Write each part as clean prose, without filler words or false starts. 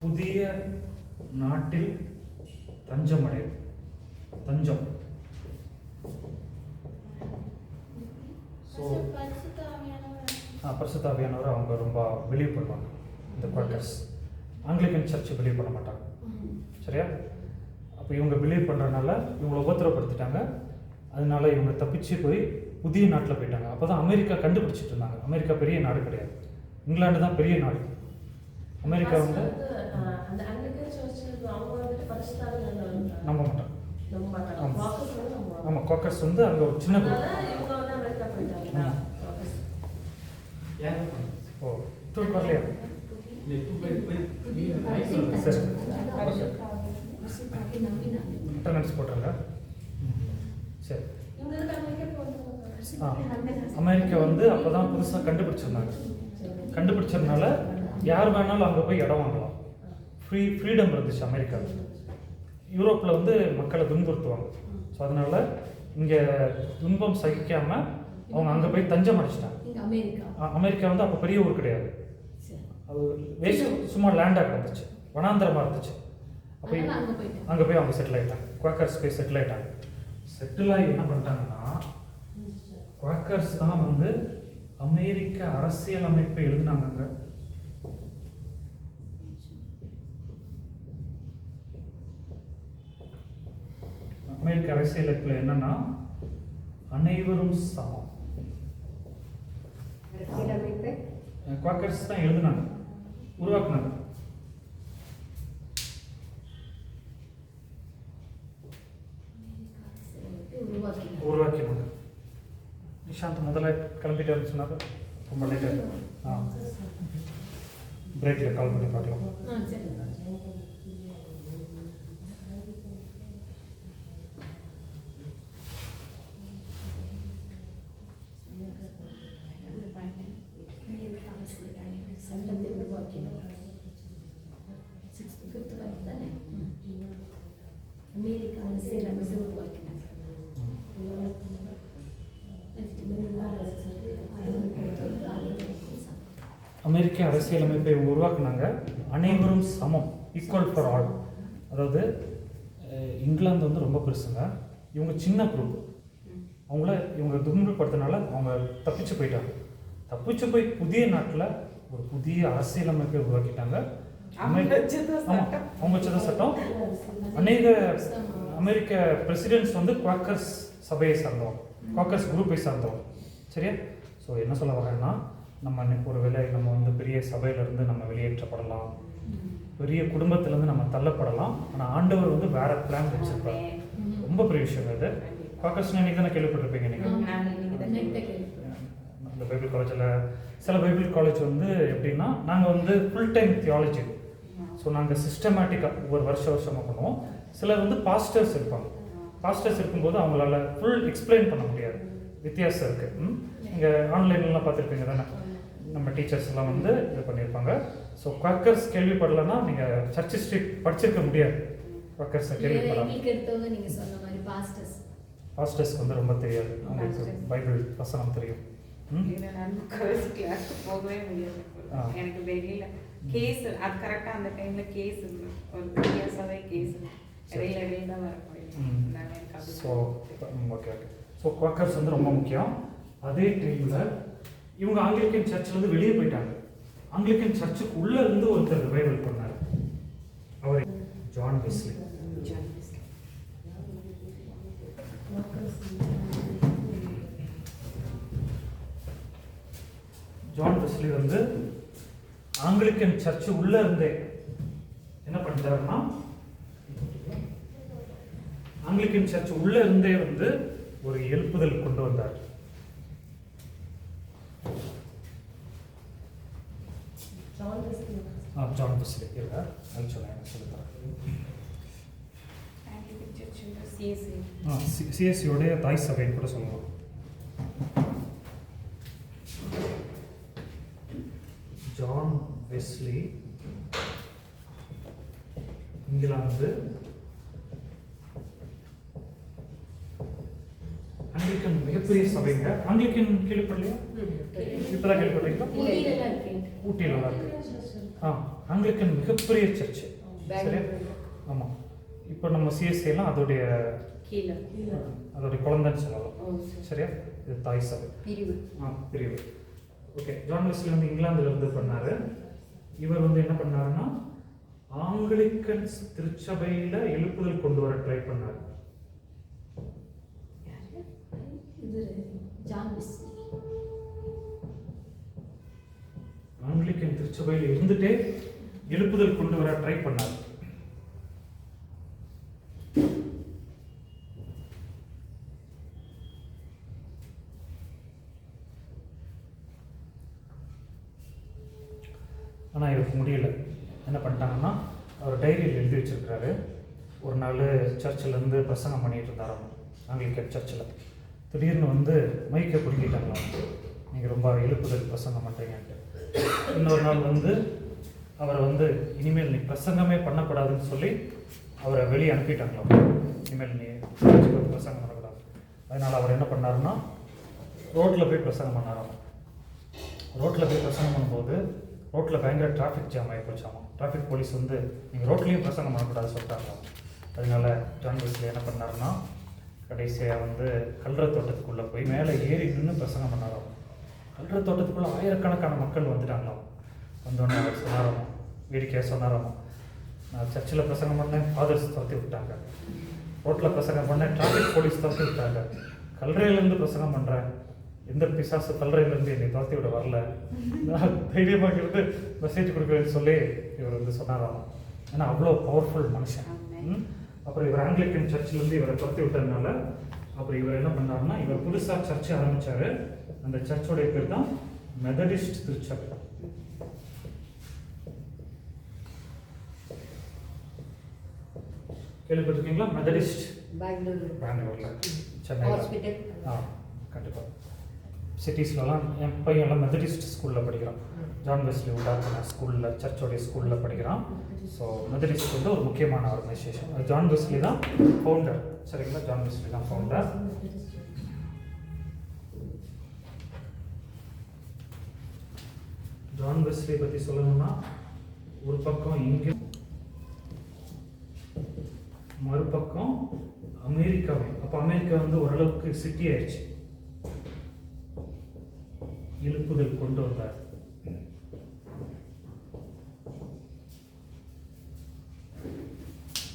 புதிய நாட்டில் தஞ்சமடையும். தஞ்சம். ஸோ பரிசுத்த ஆவியானவர் அவங்க ரொம்ப பிலீவ் பண்ணுவாங்க. இந்த குவாக்கர்ஸ் ஆங்கிலிக்கன் சர்ச் பிலீவ் பண்ண மாட்டாங்க. சரியா? அப்போ இவங்க பிலீவ் பண்ணுறதுனால இவங்களை உபத்திரப்படுத்திட்டாங்க. அதனால இவங்க தப்பிச்சு போய் புதிய நாட்டில் போயிட்டாங்க. அப்போ தான் அமெரிக்கா கண்டுபிடிச்சிட்டு இருந்தாங்க. அமெரிக்கா பெரிய நாடு கிடையாது, இங்கிலாந்து தான் பெரிய நாடு. அமெரிக்கா வந்து நம்ப மாட்டாங்க. ஆமாம், குவாக்கர்ஸ் வந்து அங்கே ஒரு சின்ன குரூப். ஓ டூர் வரலையா? சரி, அட்டண்டன்ஸ் போட்டுருங்க. சரி. அமெரிக்கா வந்து அப்போ தான் புதுசாக கண்டுபிடிச்சிருந்தாங்க. கண்டுபிடிச்சதுனால யார் வேணாலும் அங்கே போய் இடம் வாங்கலாம். ஃப்ரீடம் இருந்துச்சு அமெரிக்காவில். யூரோப்பில் வந்து மக்களை துன்புறுத்துவாங்க. ஸோ அதனால இங்கே துன்பம் சகிக்காமல் அவங்க அங்கே போய் தஞ்சம் அடைச்சிட்டாங்க. அமெரிக்கா வந்து அப்போ பெரிய ஊர் கிடையாது, அது வேஸ்ட், சும்மா லேண்டாக கிடந்துச்சு, வனாந்திரமாக இருந்துச்சு. அப்போ அங்கே போய் அவங்க செட்டில் ஆகிட்டாங்க. குவாக்கர்ஸ் போய் செட்டில் ஆகிட்டாங்க. செட்டில் ஆகி என்ன பண்ணிட்டாங்கன்னா, குவாக்கர்ஸ் தான் வந்து அமெரிக்க அரசியல் அமைப்பை எழுதினாங்க. அமெரிக்க அரசியலமைப்பில் என்னன்னா, அனைவரும் சமம். குவாக்கர்ஸ் தான் எழுதினாங்க, உருவாக்குனாங்க. உருவாக்கினாங்க. நிஷாந்த் முதல்ல கிளம்பிட்டு சொன்னாங்க, ரொம்ப லேட்டாக. பிரேக்கில் கால் பண்ணி பார்க்கலாம். அமெரிக்க அரசியலமைப்பை உருவாக்குனாங்க. அனைவரும் சமம், ஈக்குவல் ஃபார் ஆல். அதாவது இங்கிலாந்து வந்து ரொம்ப பெருசுங்க, இவங்க சின்ன குரூப். அவங்கள இவங்க துன்பப்படுத்தினால அவங்க தப்பிச்சு போயிட்டாங்க. தப்பிச்சு போய் புதிய நாட்டில் ஒரு புதிய அரசியலமைப்பை உருவாக்கிட்டாங்க. அவங்க வச்சத சட்டம். அநேக அமெரிக்க பிரசிடென்ட்ஸ் வந்து குவாக்கர்ஸ் சபையை சார்ந்தவங்க, குவாக்கர்ஸ் குரூப்பை சார்ந்தவங்க. சரியா? ஸோ என்ன சொல்ல வரேன்னா, நம்ம ஒரு வேளை நம்ம வந்து பெரிய சபையிலேருந்து நம்ம வெளியேற்றப்படலாம், பெரிய குடும்பத்திலேருந்து நம்ம தள்ளப்படலாம். ஆனால் ஆண்டவர் வந்து வேற பிளான் வச்சிருப்பார். ரொம்ப பெரிய விஷயம் அது. குவாக்கர்ஸ் இன்னைக்கு தானே கேள்விப்பட்டிருப்பீங்க நீங்கள். இந்த பைபிள் காலேஜில் சில பைபிள் காலேஜ் வந்து எப்படின்னா, நாங்கள் வந்து ஃபுல் டைம் தியாலஜி. ஸோ நாங்கள் சிஸ்டமேட்டிக்காக ஒரு வருஷமாக பண்ணுவோம். சிலர் வந்து பாஸ்டர்ஸ் இருப்பாங்க. பாஸ்டர்ஸ் இருக்கும்போது அவங்களால ஃபுல் எக்ஸ்பிளைன் பண்ண முடியாது, வித்தியாசம் இருக்குது. நீங்கள் ஆன்லைன்லாம் பார்த்துருப்பீங்க தானே, நம்ம டீச்சர்ஸ் எல்லாம் வந்து இது பண்ணியிருப்பாங்க. ஸோ குவாக்கர்ஸ் கேள்விப்படலைன்னா நீங்கள் சர்ச் ஹிஸ்ட்ரி படிச்சிருக்க முடியாது. குவாக்கர்ஸை கேள்விப்படலாம். பாஸ்டர்ஸ்க்கு வந்து ரொம்ப தெரியாது, அவங்களுக்கு பைபிள் வசனம் தெரியும். போகவே முடியாது எனக்கு. வெளியில கேஸ், அது கரெக்டாக அந்த டைமில் கேஸ் ஒரு பெரிய சபை கேஸ் இடையில தான் வரக்கூடிய. So okay. ஸோ குவாக்கர்ஸ் வந்து ரொம்ப முக்கியம். அதே டைமில் இவங்க ஆங்கிலிக்கன் சர்ச்சிலேருந்து வெளியே போயிட்டாங்க. ஆங்கிலிக்கன் சர்ச்சுக்கு உள்ளே இருந்து ஒருத்தர் ரிவைவல் பண்ணார். அவர் ஜான் வெஸ்லி. ஜான் வெஸ்லி வந்து ஆங்கிலிக்கன் சர்ச்சு உள்ளே இருந்தே என்ன பண்ணிட்டாருன்னா, ஆங்கிலிக்கன் சர்ச் உள்ள இருந்தே வந்து ஒரு எழுப்புதல் கொண்டு வந்தார். ஜான் வெஸ்லி இருக்கார். சிஎஸ்சியோடைய தாய் சபைன்னு கூட சொல்லலாம். ஜான் வெஸ்லி, இங்கிலாந்து, ஆங்கிலிக்கன் மிகப்பெரிய சபைங்க. ஆங்கிலிக்கன் கேள்விப்படலையா? இப்பதான் கேள்விப்பட்டீங்களா? ஊட்டியில தான் இருக்கு. ஆங்கிலிக்கன் மிகப்பெரிய சர்ச்சு. சரியா? ஆமாம். இப்போ நம்ம சிஎஸ்ஐலாம் அதோடைய கீழே அதோடைய குழந்தைன்னு சொல்லலாம். சரியா? இது தாய் சபை பிரிவு. பிரிவு. ஓகே. ஜான் வெஸ்லி வந்து இங்கிலாந்துல இருந்து பண்ணாரு. இவர் வந்து என்ன பண்ணாருன்னா ஆங்கிலிக்கன் திருச்சபையில எழுப்புதல் கொண்டு வர ட்ரை பண்ணாரு. ஆங்கிலிக்கன் திருச்சபையில் இருந்துட்டே எழுப்புதல் கொண்டு வர ட்ரை பண்ணார். ஆனால் இவருக்கு முடியல. என்ன பண்ணிட்டாங்கன்னா அவர் டைரியில் எழுதி வச்சிருக்கிறாரு. ஒரு நாள் சர்ச்சிலேருந்து பிரசங்கம் பண்ணிட்டு இருந்தாராம் ஆங்கிலிக்கன் சர்ச்சில். திடீர்னு வந்து மைக்கை பிடிக்கிட்டாங்களாம், நீங்கள் ரொம்ப எழுப்புதல் பிரசங்கம் பண்ணுறீங்கன்ட்டு. இன்னொரு நாள் வந்து அவரை வந்து இனிமேல் நீ பிரசங்கமே பண்ணக்கூடாதுன்னு சொல்லி அவரை வெளியே அனுப்பிட்டாங்களாம். இனிமேல் நீ பிரசங்கம் பண்ணக்கூடாது. அதனால் அவர் என்ன பண்ணாருன்னா ரோட்டில் போய் பிரசங்கம் பண்ணாராம். ரோட்டில் போய் பிரசங்கம் பண்ணும்போது ரோட்டில் பயங்கர டிராஃபிக் ஜாம் ஆகி போச்சாமா. டிராஃபிக் போலீஸ் வந்து நீங்கள் ரோட்லேயும் பிரசங்கம் பண்ணக்கூடாது சொல்லிட்டாங்களாம். அதனால ஜான் வெஸ்லி என்ன பண்ணாருன்னா கடைசியாக வந்து கல்ற தோட்டத்துக்குள்ளே போய் மேலே ஏறி நின்று பிரசங்கம் பண்ணாராம். கல்ற தோட்டத்துக்குள்ளே ஆயிரக்கணக்கான மக்கள் வந்துட்டாங்களாம். வந்தோடனே அவர் சொன்னாராமா, வேடிக்கையாக சொன்னாராமா, நான் சர்ச்சில் பிரசங்கம் பண்ணேன், ஃபாதர்ஸ் துரத்தி விட்டாங்க. ரோட்டில் பிரசங்கம் பண்ணேன், டிராஃபிக் போலீஸ் துரத்தி விட்டாங்க. கல்றையிலேருந்து பிரசங்கம் பண்ணுறேன், எந்த பிசாசு கல்றையிலேருந்து என்னை துரத்தி விட வரல, நான் தைரியமாக இருந்து மெசேஜ் கொடுக்குறேன்னு சொல்லி இவர் வந்து சொன்னாராமா. ஏன்னா அவ்வளோ பவர்ஃபுல் மனுஷன். அப்புறம் இவர் ஆங்கிலிக்கன் சர்ச்சிலேருந்து இவரை துரத்தி விட்டதுனால அப்புறம் இவர் என்ன பண்ணாருன்னா இவர் புதுசாக சர்ச்சை ஆரம்பித்தார். அந்த சர்ச்சோடைய பேர் தான் மெதடிஸ்ட் திருச்சபை. கேள்விப்பட்டிருக்கீங்களா? மெதடிஸ்ட் பெங்களூர்ல, சென்னையில். கண்டிப்பாக சிட்டிஸ்லலாம் என் பையன்லாம் மெதடிஸ்ட் ஸ்கூலில் படிக்கிறான். ஜான் வெஸ்லி உண்டாக்கின ஸ்கூலில், சர்ச்சோடைய ஸ்கூலில் படிக்கிறான். ஸோ மெதடிஸ்ட் வந்து ஒரு முக்கியமான ஆர்கனைசேஷன். ஜான் வெஸ்லி தான் ஃபவுண்டர். சரிங்களா? ஜான் வெஸ்லி தான் ஃபவுண்டர். ஜான் வெஸ்லி பற்றி சொல்லணும்னா ஒரு பக்கம் இங்கே, மறுபக்கம் அமெரிக்காவே. அப்போ அமெரிக்கா வந்து ஓரளவுக்கு சிட்டி ஆயிடுச்சு. எழுப்புதல் கொண்டு வந்தார்.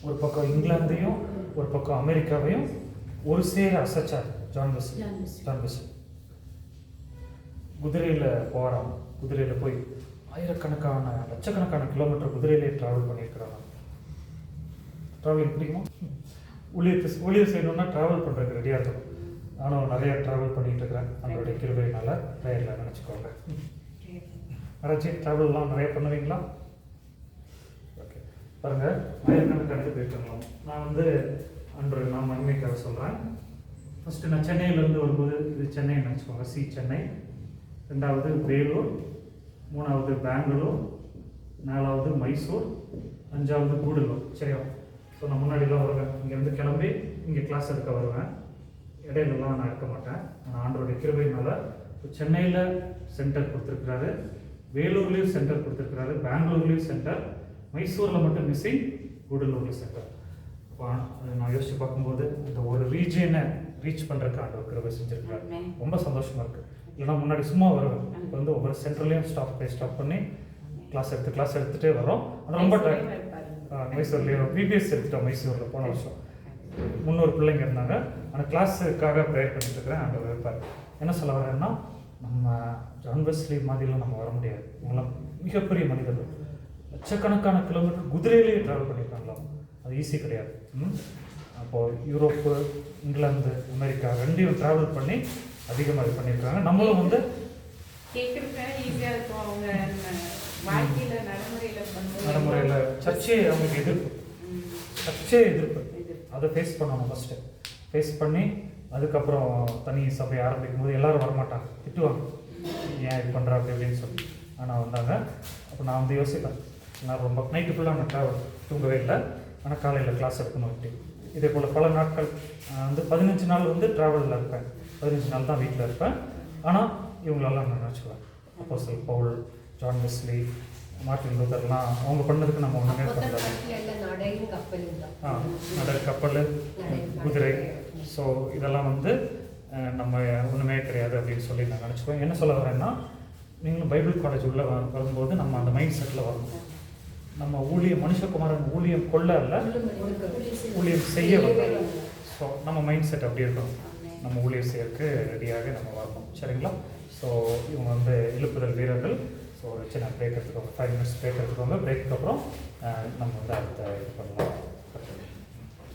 ஒரு பக்கம் இங்கிலாந்தையும் ஒரு பக்கம் அமெரிக்காவையும் ஒரு சேர அசைச்சார் ஜான் வெஸ்லி. குதிரையில் போகிறான். குதிரையில் போய் ஆயிரக்கணக்கான லட்சக்கணக்கான கிலோமீட்டர் குதிரையிலே ட்ராவல் பண்ணியிருக்கிறாங்க. ட்ராவலிங் பிடிக்குமா? ஊழியர் செய்யணும்னா ட்ராவல் பண்ணுறதுக்கு ரெடியாக இருக்கும். நானும் நிறைய ட்ராவல் பண்ணிகிட்டு இருக்கிறேன். நம்மளுடைய கிருபையினால ட்ரையரில் நினச்சிக்கோங்க. யாராச்சும் ட்ராவல்லாம் நிறைய பண்ணுவீங்களா? ஓகே, பாருங்கள், ஆயிரக்கணக்கான போயிருக்கலாம். நான் வந்து அன்று நான் மண்மைக்காக சொல்கிறேன். ஃபஸ்ட்டு நான் சென்னையிலேருந்து வரும்போது, இது சென்னைன்னு நினச்சிக்கோங்க, சி சென்னை. ரெண்டாவது வேலூர், மூணாவது பெங்களூர், நாலாவது மைசூர், அஞ்சாவது கூடலூர். சரியா? ஸோ நான் முன்னாடிலாம் வருவேன். இங்கேருந்து கிளம்பி இங்கே கிளாஸ் எடுக்க வருவேன். இடையிலலாம் நான் இருக்க மாட்டேன். நான் ஆண்டோடைய கிருபையினால சென்னையில் சென்டர் கொடுத்துருக்குறாரு, வேலூர்லேயும் சென்டர் கொடுத்துருக்குறாரு, பெங்களூர்லேயும் சென்டர், மைசூரில் மட்டும் மிஸ்ஸிங், கூடலூர்லேயும் சென்டர். அப்போ நான் யோசிச்சு பார்க்கும்போது இந்த ஒரு ரீஜியனை ரீச் பண்ணுறதுக்கு ஆண்டவர் கிருபை செஞ்சுருக்காரு. ரொம்ப சந்தோஷமாக இருக்குது. இல்லைனா முன்னாடி சும்மா வருவேன். இப்போ வந்து ஒவ்வொரு சென்டர்லேயும் ஸ்டாப் பண்ணி கிளாஸ் எடுத்துகிட்டே வரோம். ஆனால் ரொம்ப மைசூர்லேயும் பிபிஎஸ் எடுத்துட்டோம். மைசூரில் போன வருஷம் 300 பிள்ளைங்க இருந்தாங்க. ஆனால் கிளாஸுக்காக ப்ரேயர் பண்ணிட்டு இருக்கிறேன். அந்த வைப்பார் என்ன சொல்ல வரேன்னா, நம்ம ஜான் வெஸ்லி மாதிரிலாம் நம்ம வர முடியாது. இவங்களாம் மிகப்பெரிய மனிதர்கள். லட்சக்கணக்கான கிலோமீட்டர் குதிரையிலேயே ட்ராவல் பண்ணியிருக்காங்களாம். அது ஈஸி கிடையாது. அப்போது யூரோப்பு, இங்கிலாந்து, அமெரிக்கா ரெண்டையும் ட்ராவல் பண்ணி அதிகமாக இது பண்ணியிருக்காங்க. நம்மளும் வந்து கேட்குறதுக்காக ஈஸியாக இருக்கும். அவங்க வாழ்க்கையில் நடைமுறையில் சர்ச்சே அவங்களுக்கு எதிர்ப்பு. அதை ஃபேஸ் பண்ணணும். ஃபஸ்ட்டு ஃபேஸ் பண்ணி அதுக்கப்புறம் தனி சபை ஆரம்பிக்கும் போது எல்லோரும் வரமாட்டாங்க, திட்டுவாங்க, ஏன் இது பண்ணுறா அப்படி அப்படின்னு சொல்லி. ஆனால் வந்தாங்க. அப்போ நான் வந்து யோசிப்பேன், நான் ரொம்ப நைட்டு ஃபுல்லாக நான் ட்ராவல் தூங்கவே இல்லை. ஆனால் காலையில் கிளாஸ் எடுக்கணும். அப்படி இதே போல் பல நாட்கள் வந்து 15 நாள் வந்து ட்ராவலில் இருப்பேன். 15 நாள் தான் வீட்டில் இருப்பேன். ஆனால் இவங்களெல்லாம் நான் நினச்சிக்குவேன். அப்போஸ்தலர் பவுல், ஜான் வெஸ்லி, மார்ட்டின் லூத்தர்லாம் அவங்க பண்ணதுக்கு நம்ம ஒன்றுமே பண்ணல. நடை, கப்பல், குதிரை, ஸோ இதெல்லாம் வந்து நம்ம ஒன்றுமே கிடையாது அப்படின்னு சொல்லி நான் நினச்சிக்குவேன். என்ன சொல்ல வரேன்னா, நீங்களும் பைபிள் காலேஜ் உள்ளே வரும்போது நம்ம அந்த மைண்ட் செட்டில் வரணும். நம்ம மனுஷகுமாரன் ஊழியம் கொள்ள அல்ல, ஊழியம் செய்ய வரணும். ஸோ நம்ம மைண்ட் செட் அப்படி இருக்கணும். நம்ம ஊழியம் செய்யறதுக்கு ரெடியாக நம்ம வரணும். சரிங்களா? ஸோ இவங்க வந்து எழுப்புதல் வீரர்கள். ஸோ சின்ன பிரேக் எடுத்துக்கோங்க, 5 minutes பிரேக் எடுத்துக்கோங்க. பிரேக்கு அப்புறம் நம்ம வந்து அடுத்த இது பண்ணலாம்.